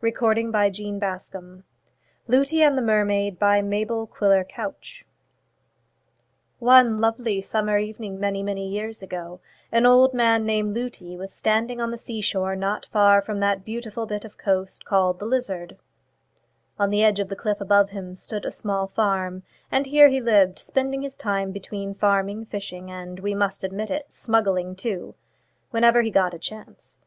Recording by Jean Bascom. Lutey and the Mermaid by Mabel Quiller-Couch. One lovely summer evening many, many years ago, an old man named Lutey was standing on the seashore not far from that beautiful bit of coast called the Lizard. On the edge of the cliff above him stood a small farm, and here he lived, spending his time between farming, fishing, and, we must admit it, smuggling too, whenever he got a chance.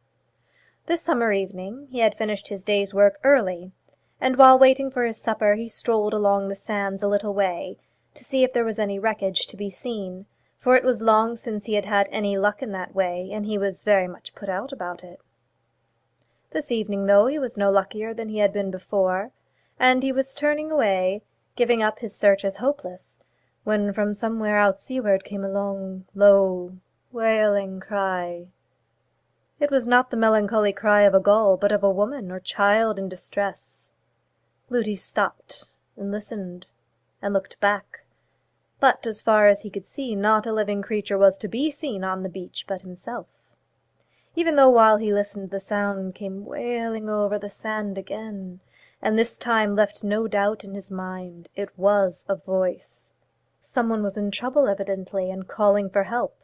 This summer evening he had finished his day's work early, and while waiting for his supper he strolled along the sands a little way, to see if there was any wreckage to be seen, for it was long since he had had any luck in that way, and he was very much put out about it. This evening, though, he was no luckier than he had been before, and he was turning away, giving up his search as hopeless, when from somewhere out seaward came a long, low, wailing cry. It was not the melancholy cry of a gull, but of a woman or child in distress. Lutey stopped, and listened, and looked back, but, as far as he could see, not a living creature was to be seen on the beach but himself. Even though while he listened the sound came wailing over the sand again, and this time left no doubt in his mind, it was a voice. Someone was in trouble evidently, and calling for help.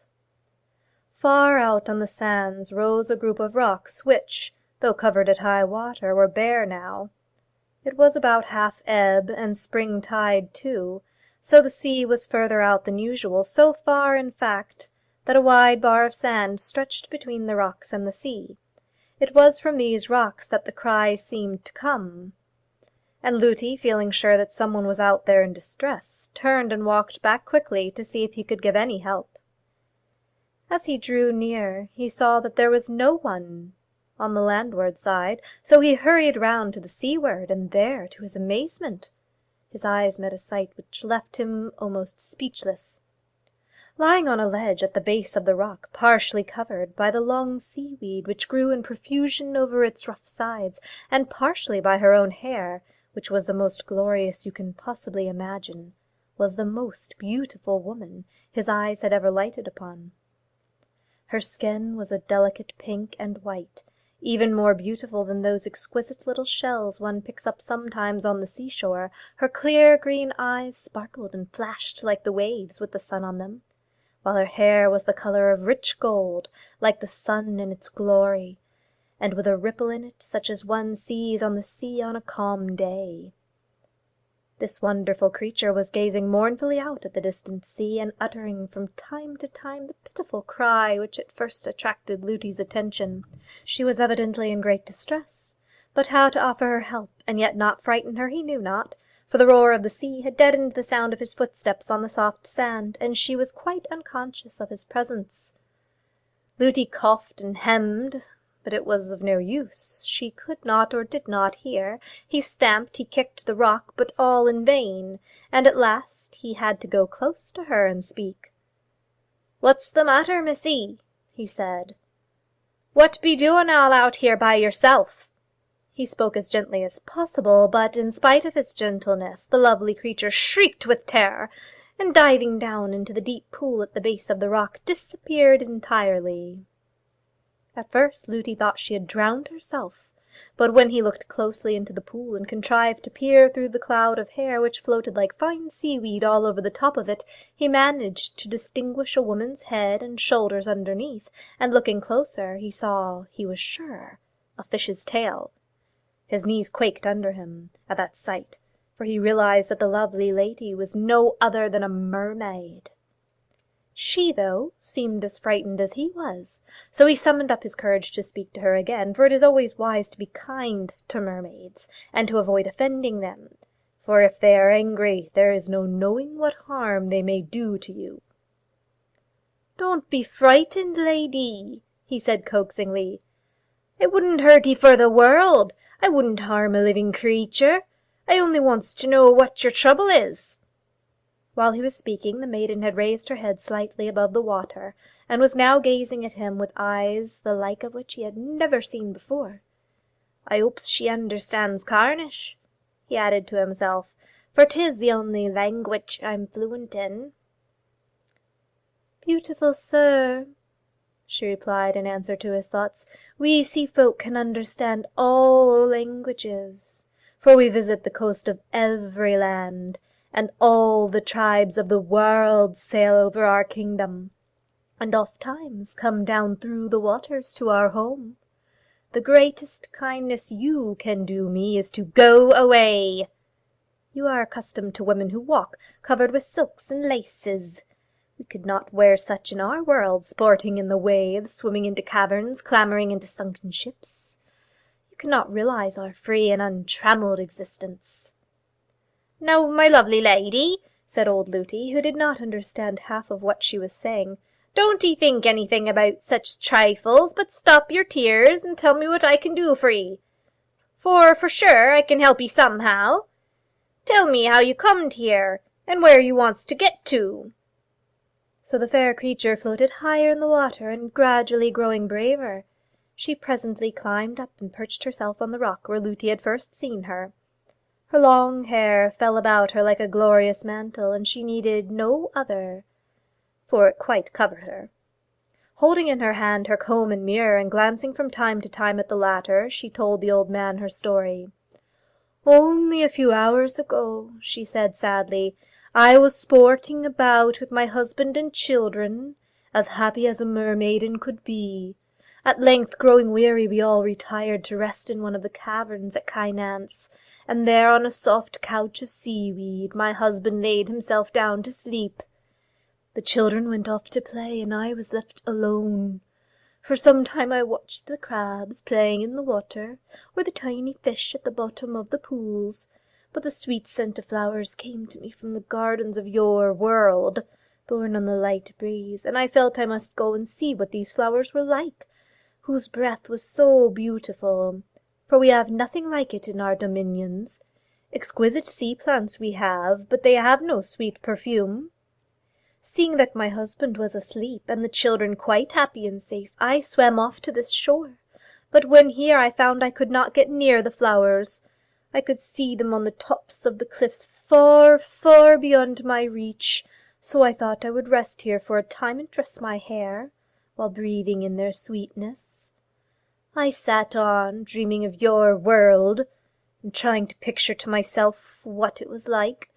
Far out on the sands rose a group of rocks which, though covered at high water, were bare now. It was about half ebb, and spring tide too, so the sea was further out than usual, so far, in fact, that a wide bar of sand stretched between the rocks and the sea. It was from these rocks that the cry seemed to come, and Lutey, feeling sure that someone was out there in distress, turned and walked back quickly to see if he could give any help. As he drew near, he saw that there was no one on the landward side, so he hurried round to the seaward, and there, to his amazement, his eyes met a sight which left him almost speechless. Lying on a ledge at the base of the rock, partially covered by the long seaweed which grew in profusion over its rough sides, and partially by her own hair, which was the most glorious you can possibly imagine, was the most beautiful woman his eyes had ever lighted upon. Her skin was a delicate pink and white, even more beautiful than those exquisite little shells one picks up sometimes on the seashore. Her clear green eyes sparkled and flashed like the waves with the sun on them, while her hair was the color of rich gold, like the sun in its glory, and with a ripple in it such as one sees on the sea on a calm day. This wonderful creature was gazing mournfully out at the distant sea, and uttering from time to time the pitiful cry which at first attracted Lutey's attention. She was evidently in great distress, but how to offer her help and yet not frighten her he knew not, for the roar of the sea had deadened the sound of his footsteps on the soft sand, and she was quite unconscious of his presence. Lutey coughed and hemmed, but it was of no use. She could not or did not hear. He stamped, he kicked the rock, but all in vain, and at last he had to go close to her and speak. "What's the matter, missy?" he said. "What be doin' all out here by yourself?" He spoke as gently as possible, but in spite of his gentleness the lovely creature shrieked with terror, and diving down into the deep pool at the base of the rock, disappeared entirely. At first Lutey thought she had drowned herself, but when he looked closely into the pool and contrived to peer through the cloud of hair which floated like fine seaweed all over the top of it, he managed to distinguish a woman's head and shoulders underneath, and looking closer he saw, he was sure, a fish's tail. His knees quaked under him at that sight, for he realized that the lovely lady was no other than a mermaid. She, though, seemed as frightened as he was, so he summoned up his courage to speak to her again, for it is always wise to be kind to mermaids, and to avoid offending them, for if they are angry there is no knowing what harm they may do to you. "Don't be frightened, lady," he said coaxingly. "I wouldn't hurt 'ee for the world. I wouldn't harm a living creature. I only wants to know what your trouble is." While he was speaking, the maiden had raised her head slightly above the water, and was now gazing at him with eyes the like of which he had never seen before. "I hopes she understands Cornish," he added to himself, "for 'tis the only language I'm fluent in." "Beautiful sir," she replied in answer to his thoughts. "We sea folk can understand all languages, for we visit the coast of every land, and all the tribes of the world sail over our kingdom, and oft-times come down through the waters to our home. The greatest kindness you can do me is to go away. You are accustomed to women who walk covered with silks and laces. We could not wear such in our world, sporting in the waves, swimming into caverns, clambering into sunken ships. You cannot realize our free and untrammelled existence." "Now, my lovely lady," said old Lutey, who did not understand half of what she was saying, "don't 'ee think anything about such trifles, but stop your tears and tell me what I can do for 'ee. For sure I can help 'ee somehow. Tell me how you comed here, and where you wants to get to." So the fair creature floated higher in the water, and gradually growing braver, she presently climbed up and perched herself on the rock where Lutey had first seen her. Her long hair fell about her like a glorious mantle, and she needed no other, for it quite covered her. Holding in her hand her comb and mirror, and glancing from time to time at the latter, she told the old man her story. "Only a few hours ago," she said sadly, "I was sporting about with my husband and children, as happy as a mermaiden could be. At length, growing weary, we all retired to rest in one of the caverns at Kynance, and there on a soft couch of seaweed my husband laid himself down to sleep. The children went off to play, and I was left alone. For some time I watched the crabs playing in the water, or the tiny fish at the bottom of the pools, but the sweet scent of flowers came to me from the gardens of your world, borne on the light breeze, and I felt I must go and see what these flowers were like, whose breath was so beautiful, for we have nothing like it in our dominions. Exquisite sea plants we have, but they have no sweet perfume. Seeing that my husband was asleep, and the children quite happy and safe, I swam off to this shore. But when here I found I could not get near the flowers. I could see them on the tops of the cliffs far, far beyond my reach, so I thought I would rest here for a time and dress my hair, while breathing in their sweetness. I sat on, dreaming of your world, and trying to picture to myself what it was like,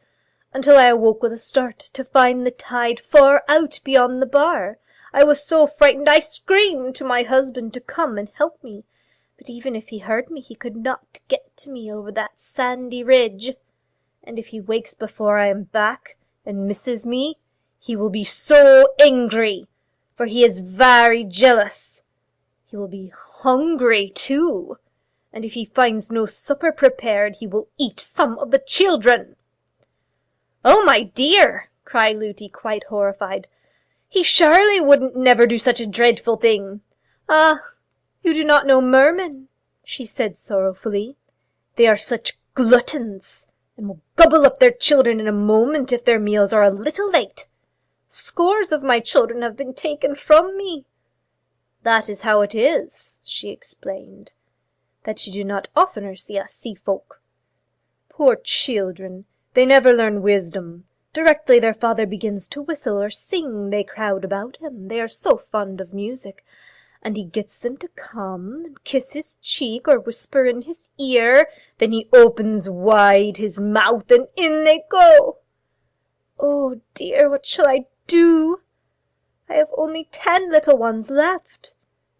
until I awoke with a start to find the tide far out beyond the bar. I was so frightened I screamed to my husband to come and help me, but even if he heard me he could not get to me over that sandy ridge, and if he wakes before I am back and misses me, he will be so angry, for he is very jealous. He will be hungry too, and if he finds no supper prepared he will eat some of the children." "Oh, my dear!" cried Lutey, quite horrified. "He surely wouldn't never do such a dreadful thing." "Ah, you do not know mermen," she said sorrowfully. "They are such gluttons, and will gobble up their children in a moment if their meals are a little late. Scores of my children have been taken from me." "That is how it is," she explained, "that you do not oftener see us sea folk. Poor children! They never learn wisdom. Directly their father begins to whistle or sing, they crowd about him, they are so fond of music, and he gets them to come and kiss his cheek or whisper in his ear. Then he opens wide his mouth, and in they go. Oh dear, what shall I do? I have only 10 little ones left,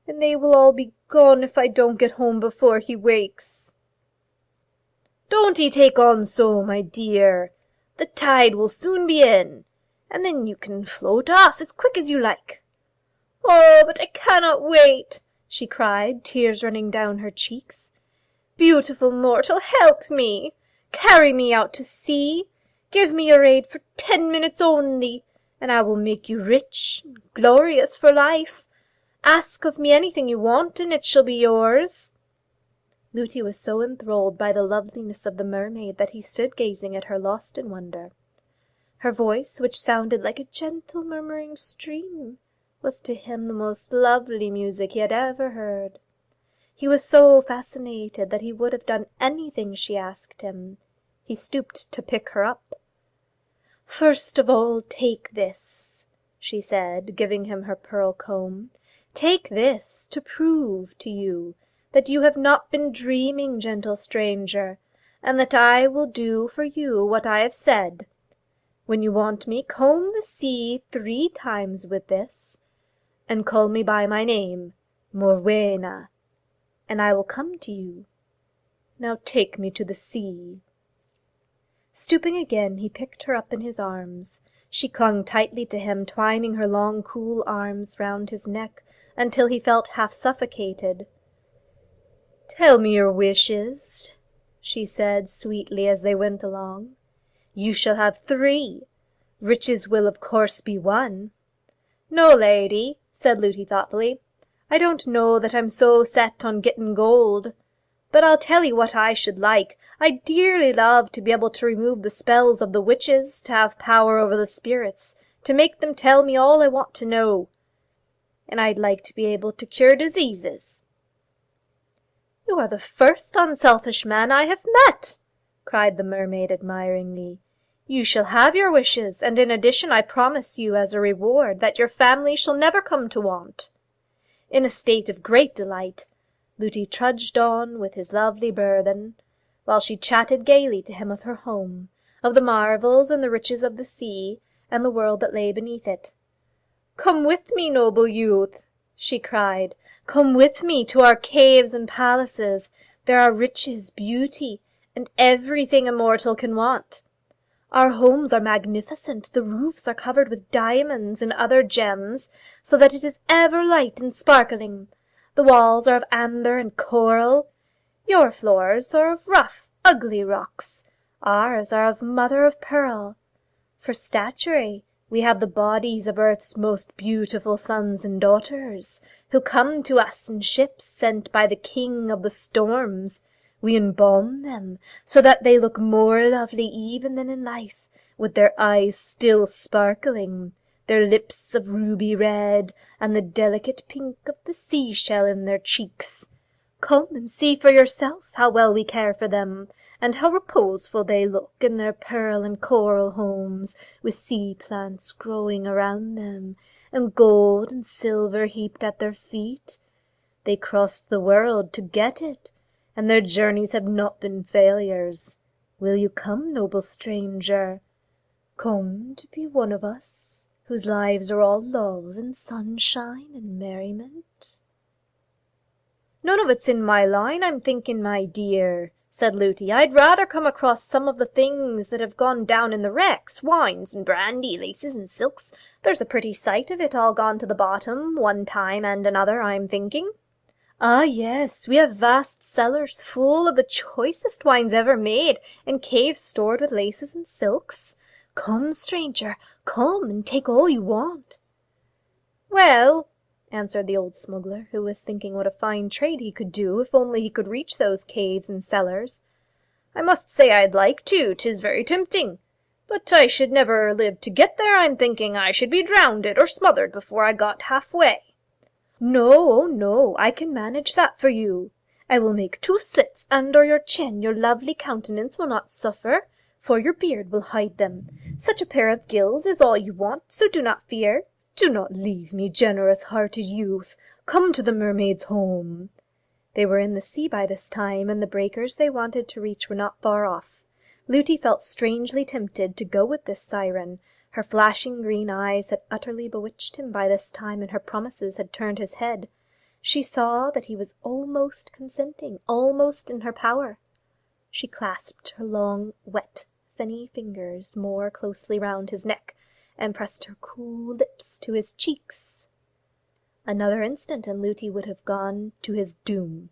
and they will all be gone if I don't get home before he wakes." "Don't 'ee take on so, my dear. The tide will soon be in, and then you can float off as quick as you like." "Oh, but I cannot wait," she cried, tears running down her cheeks. "Beautiful mortal, help me. Carry me out to sea. Give me your aid for 10 minutes only, and I will make you rich and glorious for life. Ask of me anything you want, and it shall be yours." Lutey was so enthralled by the loveliness of the mermaid that he stood gazing at her lost in wonder. Her voice, which sounded like a gentle murmuring stream, was to him the most lovely music he had ever heard. He was so fascinated that he would have done anything she asked him. He stooped to pick her up. "First of all, take this," she said, giving him her pearl comb. Take this to prove to you that you have not been dreaming, gentle stranger, and that I will do for you what I have said. When you want me, comb the sea 3 times with this, and call me by my name, Morwena, and I will come to you. Now take me to the sea." Stooping again, he picked her up in his arms. She clung tightly to him, twining her long cool arms round his neck until he felt half suffocated. "Tell me your wishes," she said sweetly as they went along. "You shall have 3. Riches will of course be one." "No, lady," said Lutey thoughtfully. "I don't know that I'm so set on getting gold. But I'll tell you what I should like. I'd dearly love to be able to remove the spells of the witches, to have power over the spirits, to make them tell me all I want to know. And I'd like to be able to cure diseases." "You are the first unselfish man I have met," cried the mermaid admiringly. "You shall have your wishes, and in addition I promise you as a reward that your family shall never come to want." In a state of great delight, Lutey trudged on with his lovely burthen, while she chatted gaily to him of her home, of the marvels and the riches of the sea, and the world that lay beneath it. "Come with me, noble youth," she cried. "Come with me to our caves and palaces. There are riches, beauty, and everything a mortal can want. Our homes are magnificent. The roofs are covered with diamonds and other gems, so that it is ever light and sparkling. The walls are of amber and coral. Your floors are of rough, ugly rocks. Ours are of mother of pearl. For statuary, we have the bodies of earth's most beautiful sons and daughters, who come to us in ships sent by the king of the storms. We embalm them, so that they look more lovely even than in life, with their eyes still sparkling, their lips of ruby red, and the delicate pink of the seashell in their cheeks. Come and see for yourself how well we care for them, and how reposeful they look in their pearl and coral homes, with sea plants growing around them, and gold and silver heaped at their feet. They crossed the world to get it, and their journeys have not been failures. Will you come, noble stranger? Come to be one of us, whose lives are all love and sunshine and merriment?" "None of it's in my line, I'm thinking, my dear," said Lutey. "I'd rather come across some of the things that have gone down in the wrecks, wines and brandy, laces and silks. There's a pretty sight of it all gone to the bottom, one time and another, I'm thinking. Ah, yes, we have vast cellars full of the choicest wines ever made, and caves stored with laces and silks. Come, stranger, come and take all you want." "Well," answered the old smuggler, who was thinking what a fine trade he could do if only he could reach those caves and cellars, "I must say I'd like to, 'tis very tempting. But I should never live to get there, I'm thinking. I should be drownded or smothered before I got half-way." "No, oh no, I can manage that for you. I will make 2 slits under your chin. Your lovely countenance will not suffer, for your beard will hide them. Such a pair of gills is all you want, so do not fear. Do not leave me, generous-hearted youth. Come to the mermaid's home." They were in the sea by this time, and the breakers they wanted to reach were not far off. Lutey felt strangely tempted to go with this siren. Her flashing green eyes had utterly bewitched him by this time, and her promises had turned his head. She saw that he was almost consenting, almost in her power. She clasped her long, wet, thinny fingers more closely round his neck, and pressed her cool lips to his cheeks. Another instant, and Lutey would have gone to his doom.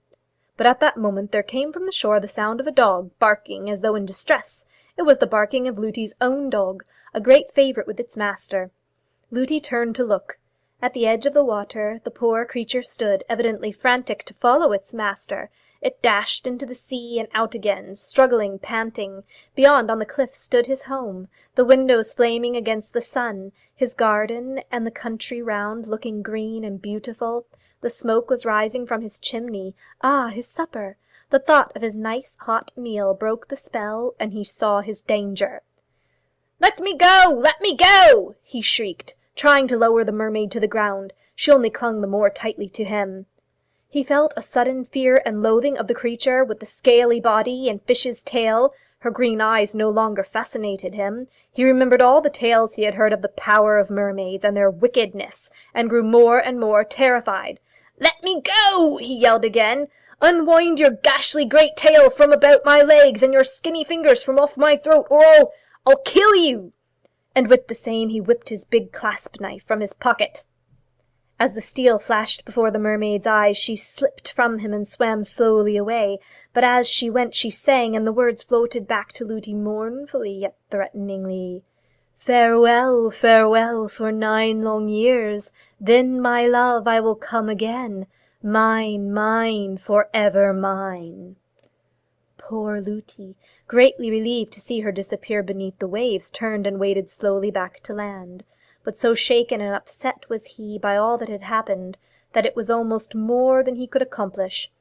But at that moment there came from the shore the sound of a dog barking as though in distress. It was the barking of Lutey's own dog, a great favourite with its master. Lutey turned to look. At the edge of the water the poor creature stood, evidently frantic to follow its master. It dashed into the sea and out again, struggling, panting. Beyond, on the cliff, stood his home, the windows flaming against the sun, his garden and the country round looking green and beautiful. The smoke was rising from his chimney. Ah, his supper! The thought of his nice hot meal broke the spell, and he saw his danger. "Let me go! Let me go!" he shrieked, trying to lower the mermaid to the ground. She only clung the more tightly to him. He felt a sudden fear and loathing of the creature with the scaly body and fish's tail. Her green eyes no longer fascinated him. He remembered all the tales he had heard of the power of mermaids and their wickedness, and grew more and more terrified. "Let me go!" he yelled again. "Unwind your ghastly great tail from about my legs, and your skinny fingers from off my throat, or I'll kill you!" And with the same he whipped his big clasp knife from his pocket. As the steel flashed before the mermaid's eyes, she slipped from him and swam slowly away. But as she went she sang, and the words floated back to Lutey mournfully yet threateningly. "Farewell, farewell, for 9 long years. Then, my love, I will come again. Mine, mine, for ever mine." Poor Lutey, greatly relieved to see her disappear beneath the waves, turned and waded slowly back to land. But so shaken and upset was he by all that had happened, that it was almost more than he could accomplish.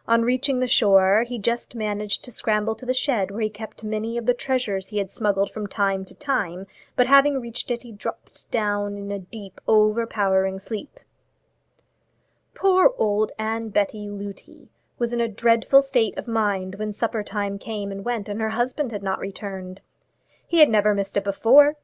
On reaching the shore, he just managed to scramble to the shed where he kept many of the treasures he had smuggled from time to time, but having reached it he dropped down in a deep, overpowering sleep. Poor old Aunt Betty Lutey was in a dreadful state of mind when supper time came and went and her husband had not returned. He had never missed it before.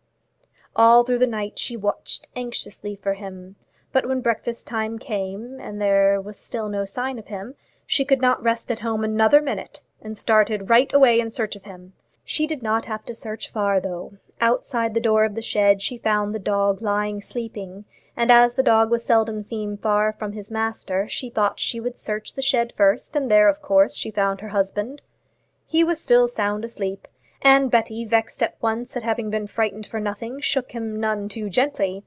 All through the night she watched anxiously for him, but when breakfast time came and there was still no sign of him, she could not rest at home another minute, and started right away in search of him. She did not have to search far, though. Outside the door of the shed she found the dog lying sleeping, and as the dog was seldom seen far from his master, she thought she would search the shed first, and there, of course, she found her husband. He was still sound asleep, and Betty, vexed at once at having been frightened for nothing, shook him none too gently.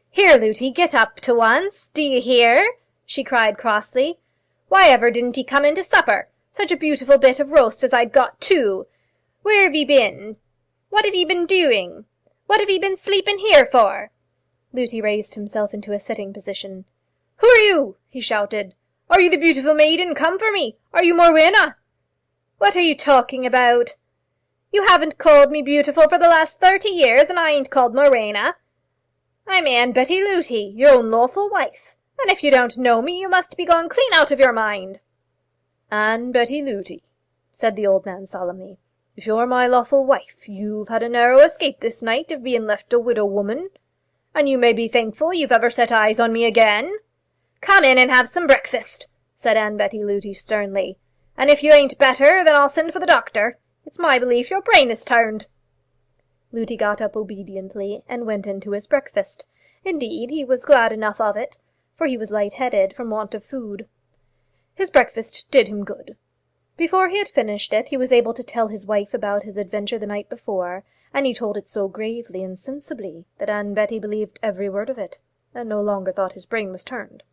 "Here, Lutey, get up to once, do you hear?" she cried crossly. "Why ever didn't he come in to supper? Such a beautiful bit of roast as I'd got, too! Where have ye been? What have ye been doing? What have ye been sleeping here for?" Lutey raised himself into a sitting position. "Who are you?" he shouted. "Are you the beautiful maiden come for me? Are you Morwenna? What are you talking about? You haven't called me beautiful for the last 30 years, and I ain't called Morwenna. I'm Aunt Betty Lutey, your own lawful wife, and if you don't know me, you must be gone clean out of your mind." "Aunt Betty Lutey," said the old man solemnly, "if you're my lawful wife, you've had a narrow escape this night of being left a widow woman, and you may be thankful you've ever set eyes on me again." "Come in and have some breakfast," said Aunt Betty Lutey sternly, "and if you ain't better, then I'll send for the doctor. It's my belief your brain is turned." Lutey got up obediently and went in to his breakfast. Indeed, he was glad enough of it, for he was light-headed from want of food. His breakfast did him good. Before he had finished it, he was able to tell his wife about his adventure the night before, and he told it so gravely and sensibly that Aunt Betty believed every word of it, and no longer thought his brain was turned.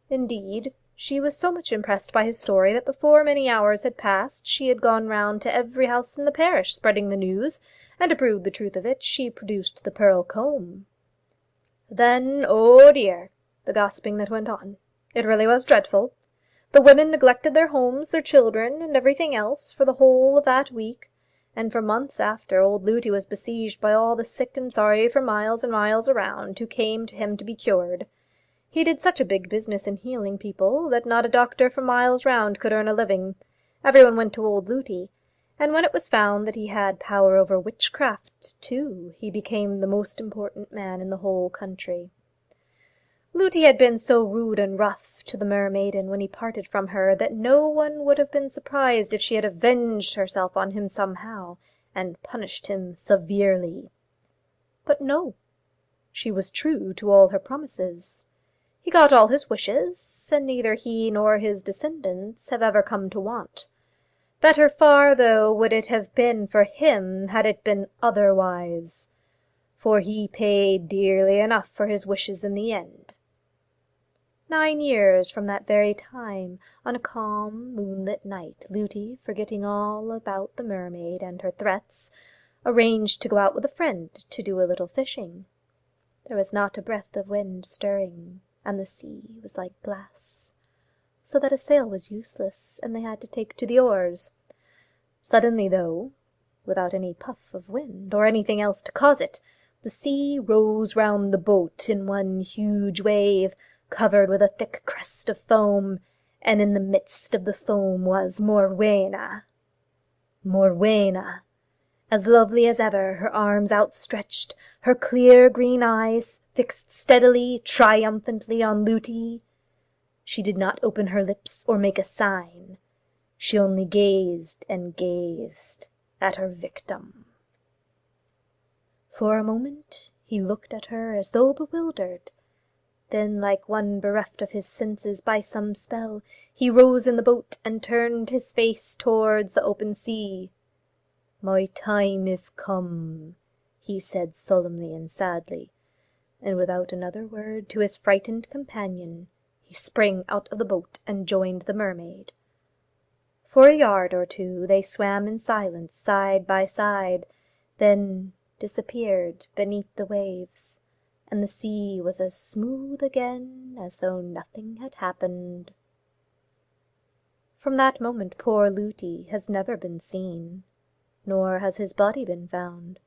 Indeed, she was so much impressed by his story that before many hours had passed she had gone round to every house in the parish spreading the news, and to prove the truth of it she produced the pearl comb. Then, oh dear, the gossiping that went on. It really was dreadful. The women neglected their homes, their children, and everything else for the whole of that week, and for months after old Lutey was besieged by all the sick and sorry for miles and miles around, who came to him to be cured. He did such a big business in healing people that not a doctor for miles round could earn a living. Everyone went to old Lutey, and when it was found that he had power over witchcraft, too, he became the most important man in the whole country. Lutey had been so rude and rough to the mermaiden when he parted from her that no one would have been surprised if she had avenged herself on him somehow, and punished him severely. But no, she was true to all her promises. He got all his wishes, and neither he nor his descendants have ever come to want. Better far, though, would it have been for him had it been otherwise, for he paid dearly enough for his wishes in the end. 9 years from that very time, on a calm, moonlit night, Lutey, forgetting all about the mermaid and her threats, arranged to go out with a friend to do a little fishing. There was not a breath of wind stirring, and the sea was like glass, so that a sail was useless, and they had to take to the oars. Suddenly, though, without any puff of wind, or anything else to cause it, The sea rose round the boat in one huge wave, covered with a thick crest of foam, and in the midst of the foam was Morwenna. Morwenna, as lovely as ever, her arms outstretched, her clear green eyes fixed steadily, triumphantly on Lutey. She did not open her lips or make a sign. She only gazed and gazed at her victim. For a moment he looked at her as though bewildered. Then, like one bereft of his senses by some spell, he rose in the boat and turned his face towards the open sea. "My time is come," he said solemnly and sadly, and without another word to his frightened companion, he sprang out of the boat and joined the mermaid. For a yard or two they swam in silence side by side, then disappeared beneath the waves, and the sea was as smooth again as though nothing had happened. From that moment poor Lutey has never been seen, nor has his body been found.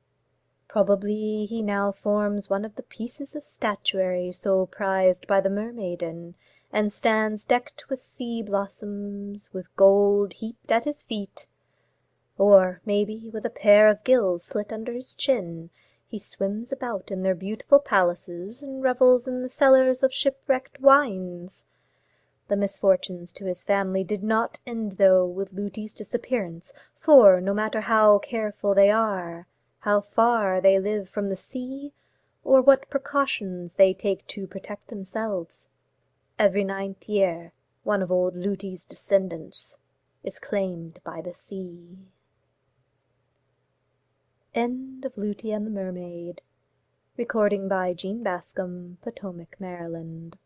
Probably he now forms one of the pieces of statuary so prized by the mermaiden, and stands decked with sea blossoms, with gold heaped at his feet. Or, maybe, with a pair of gills slit under his chin, he swims about in their beautiful palaces and revels in the cellars of shipwrecked wines. The misfortunes to his family did not end, though, with Lutey's disappearance, for, no matter how careful they are, how far they live from the sea, or what precautions they take to protect themselves, every 9th year one of old Lutey's descendants is claimed by the sea. End of Lutey and the Mermaid. Recording by Jean Bascom, Potomac, Maryland.